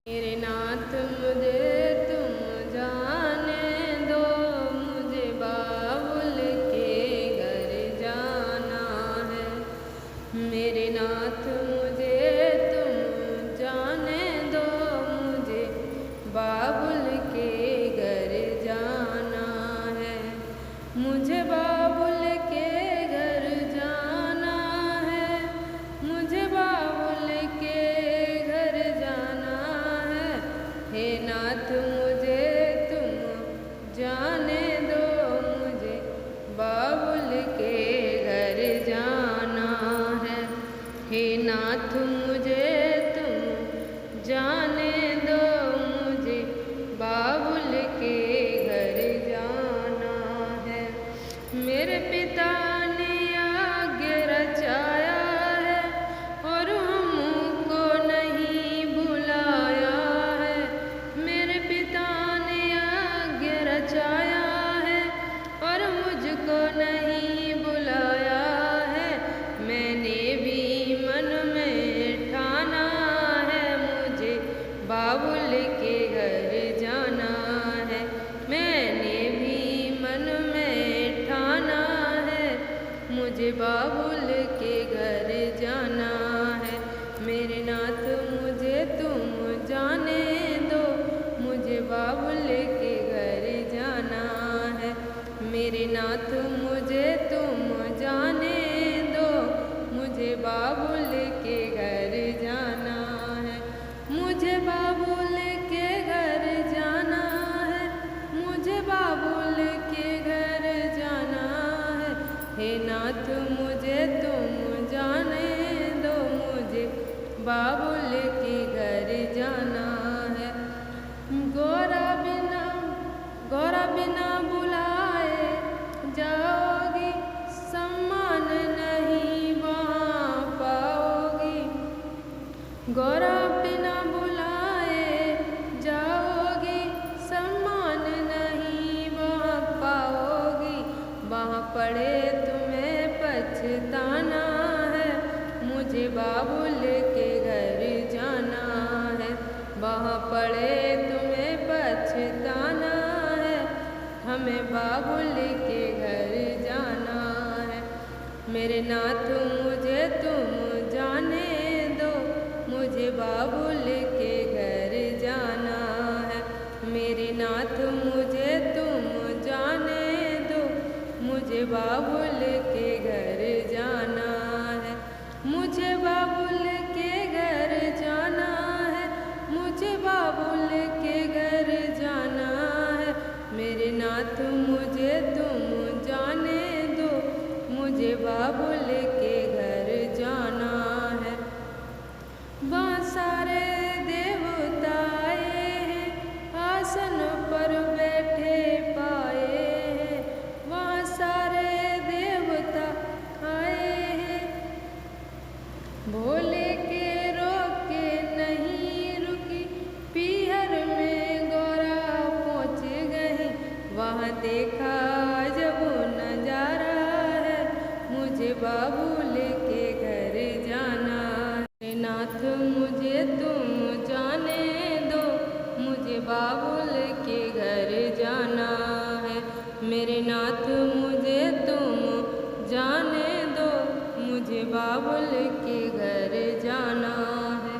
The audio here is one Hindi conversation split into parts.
मेरे नाथ मुझे तुम जाने दो, मुझे बाबुल के घर जाना है। मेरे नाथ मुझे तुम जाने दो, मुझे बाबुल के घर जाना है। मुझे बाबुल के घर जाना है, मुझे बाबुल के घर जाना है। हे नाथ मुझे तुम जाने दो, मुझे बाबुल के घर जाना है। हे नाथ मुझे तुम जाने दो, मुझे बाबुल के घर जाना है। मेरे पिता ने आगे रचाया है और हमको नहीं बुलाया है। मेरे पिता ने आगे रचाया है और मुझको नहीं बुलाया है। मैंने भी मन में ठाना है, मुझे बाबुल के घर जाना है। मैंने भी मन में ठाना है, मुझे बाबुल के घर जाना है। मेरे नाथ मुझे तुम जाने दो, मुझे बाबुल के घर जाना है। मेरे नाथ मुझे तुम जाने दो, मुझे बाबुल के घर जाना है। मुझे बाबुल के घर जाना है, मुझे बाबुल के घर जाना है। हे नाथ मुझे तुम जाने दो, मुझे बाबुल के घर जाना है। गौरा बिना बुलाए जाओगी, सम्मान नहीं वहाँ पाओगी। गौरा बिना बुलाए जाओगी, सम्मान नहीं वहाँ पाओगी। वहाँ पड़े तुम्हें पछताना है, मुझे बाबुल के घर जाना है। वहाँ पड़े तुम्हें पछताना है, हमें बाबुल के घर जाना है। मेरे नाथ मुझे तुम जाने दो, मुझे बाबुल के घर जाना है। मेरे नाथ मुझे तुम जाने दो, मुझे बाबुल के घर जाना है। मुझे बाबुल के घर जाना है, मुझे बाबुल के घर जाना है। मेरे नाथ मुझे तुम जाने दो, मुझे बाबुल के घर जाना है। वहाँ सारे देवता आए हैं, आसन पर बैठे पाए हैं। वहाँ सारे देवता आए हैं, भोले के रोके नहीं रुकी, पीहर में गौरा पहुँच गई। वहाँ देखा जब नजारा है, मुझे बाबुल के घर जाना है। नाथ मुझे तुम जाने दो, मुझे बाबुल के घर जाना है। मेरे नाथ मुझे तुम जाने दो, मुझे बाबुल के घर जाना है।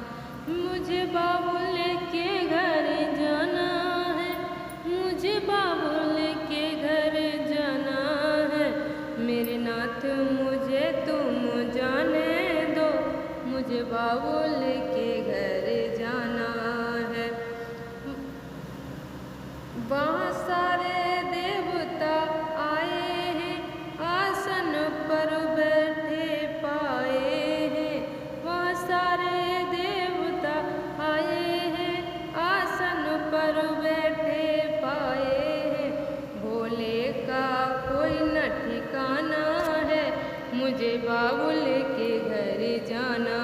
मुझे बाबुल के घर जाना है, मुझे बाबुल के घर जाना है। मेरे नाथ मुझे तुम जाने दो, मुझे बाबुल के घर जाना है। वहाँ सारे देवता आए हैं, आसन पर बैठे पाए हैं। वहाँ सारे देवता आए हैं, आसन पर बैठे पाए हैं। भोले का कोई न ठिकाना है, मुझे बाबुल के घर जाना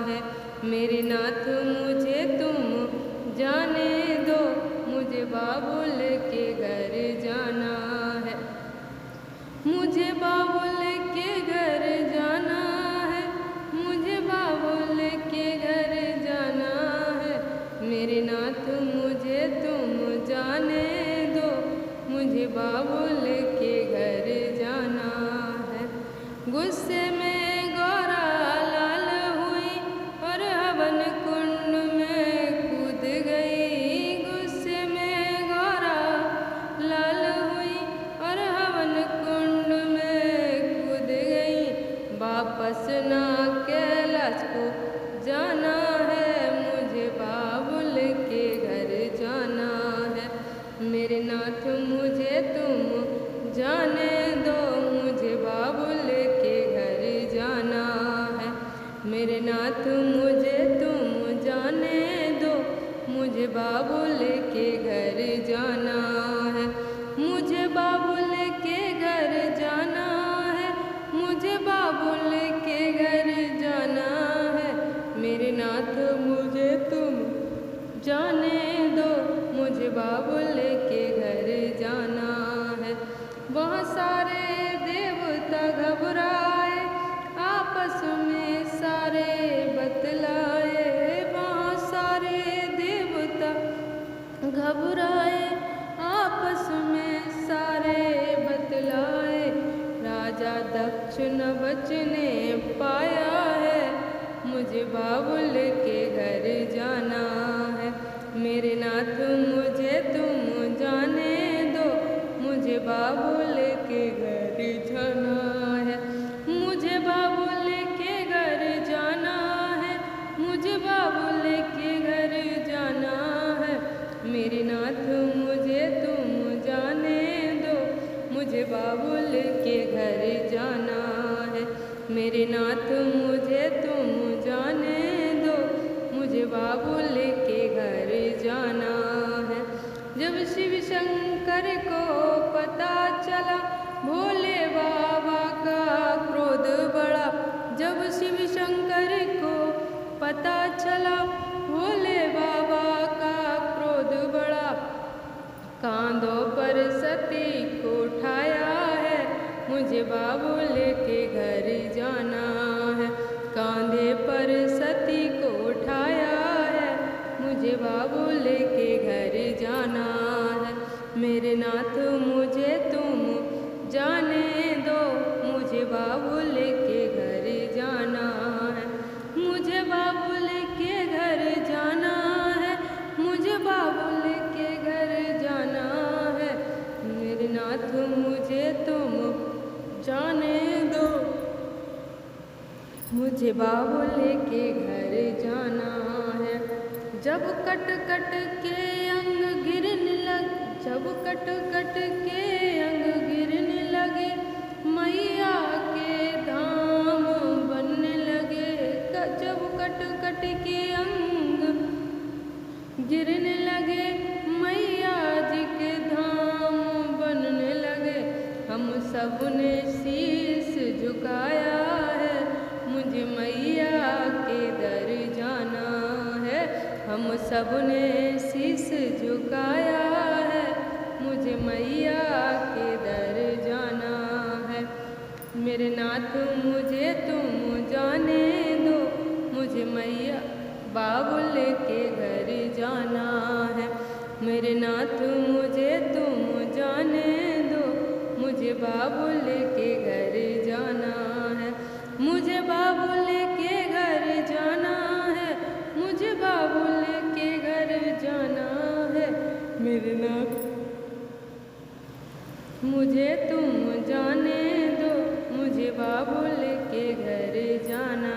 है। मेरे नाथ मुझे तुम जाने दो, मुझे बाबुल के घर जाना है। मुझे बाबुल के घर जाना है, मुझे बाबुल के घर जाना है। मेरे नाथ मुझे तुम जाने दो, मुझे बाबुल के घर जाना है। गुस्से में गौरा लाल हुई और हवन कुंड में कूद गई। गुस्से में गौरा लाल हुई और हवन कुंड में कूद गई। वापस ना कैलाश को जाना है, मुझे बाबुल के घर जाना है। मेरे नाथ मुझे तुम जाने दो, मुझे बाबुल के घर जाना है। मेरे नाथ मुझे तुम जाने दो, मुझे बाबुल के घर जाना है। मुझे बाबुल के घर जाना है, मुझे बाबुल के घर जाना है। मेरे नाथ मुझे तुम जाने दो, मुझे बाबुल के घर जाना है। वहाँ सारे देवता घबराए, आपस में सारे बतलाए। वहाँ सारे देवता घबराए, आपस में सारे बतलाए। राजा दक्ष न बचने पाया है, मुझे बाबुल के घर जाना है। मेरे नाथ मुझे तुम जाने दो, मुझे बाबुल के घर जाना है। मुझे बाबुल के घर जाना है, मुझे बाबुल के घर जाना है। मेरे नाथ मुझे तुम जाने दो, मुझे बाबुल के घर जाना है। मेरे नाथ मुझे तुम जाने दो, मुझे बाबुल के घर जाना है। जब शिव शंकर को पता चला, भोले बाबा का क्रोध बढ़ा। जब शिव शंकर को पता चला, भोले बाबा का क्रोध बढ़ा। कांधों पर सती को उठाया है, मुझे बाबुल के घर जाना है। कांधे पर सती को उठाया है, मुझे बाबुल के घर जाना है। मेरे नाथ मुझे तुम जाने दो, मुझे बाबुल के घर जाना है। मुझे बाबुल के घर जाना है, मुझे बाबुल के घर जाना है। मेरे नाथ मुझे तुम जाने दो, मुझे बाबुल के घर जाना है। जब कट कट के अंग गिरने लग, जब कट कट के अंग गिरने लगे, मैया के धाम बनने लगे। जब कट कट के अंग गिरने लगे, मैया जी के धाम बनने लगे। हम सब ने शीश झुकाया है, मुझे मैया के दर जाना है। हम सब ने शीश झुकाया है, मुझे मैया के दर जाना है। मेरे नाथ मुझे तुम जाने दो, मुझे मैया बाबुल के घर जाना है। मेरे नाथ मुझे तुम जाने दो, मुझे बाबुल के घर जाना है। मुझे बाबुल के घर जाना है, मुझे बाबुल के घर जाना है। मेरे नाथ मुझे तुम जाने दो, मुझे बाबुल के घर जाना